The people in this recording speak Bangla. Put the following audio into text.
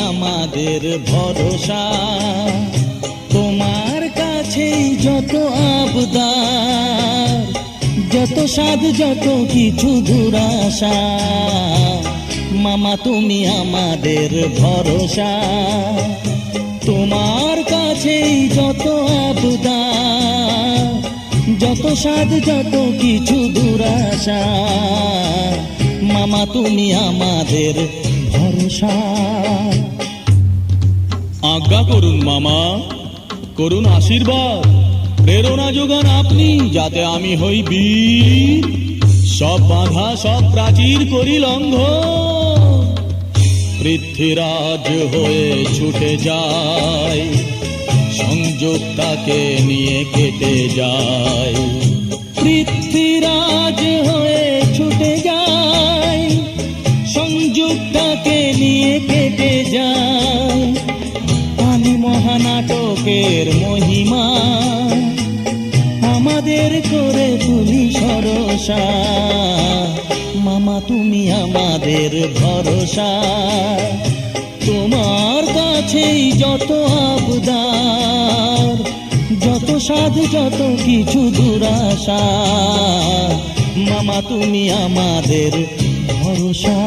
আমাদের ভরসা, তোমার কাছেই যত আবদার, যত সাধ, যত কিছু দুরাশা। মামা তুমি আমাদের ভরসা, তোমার কাছেই যত আবদার, যত সাধ, যত কিছু দুরাশা। মামা তুমি আমাদের ভরসা। আজ্ঞা করুন মামা, করুন আশীর্বাদ, প্রেরণা যোগান আপনি, যাতে আমি হই বীর, সব বাধা সব প্রাচীর করি লঙ্ঘন, পৃথ্বীরাজ হয়ে ছুটে যায়, সংযুক্তাকে নিয়ে কেটে যায়। পৃথ্বীরাজ হয়ে ছুটে যায়, সংযুক্তাকে নিয়ে কেটে যায়। আমি মহানাটকের মহিমা, আমাদের করে তুলি সরসা। মামা তুমি আমাদের ভরসা, তোমার কাছেই যত আবদার, যত সাধ, যত কিছু দুরাশা। মামা তুমি আমাদের ভরসা।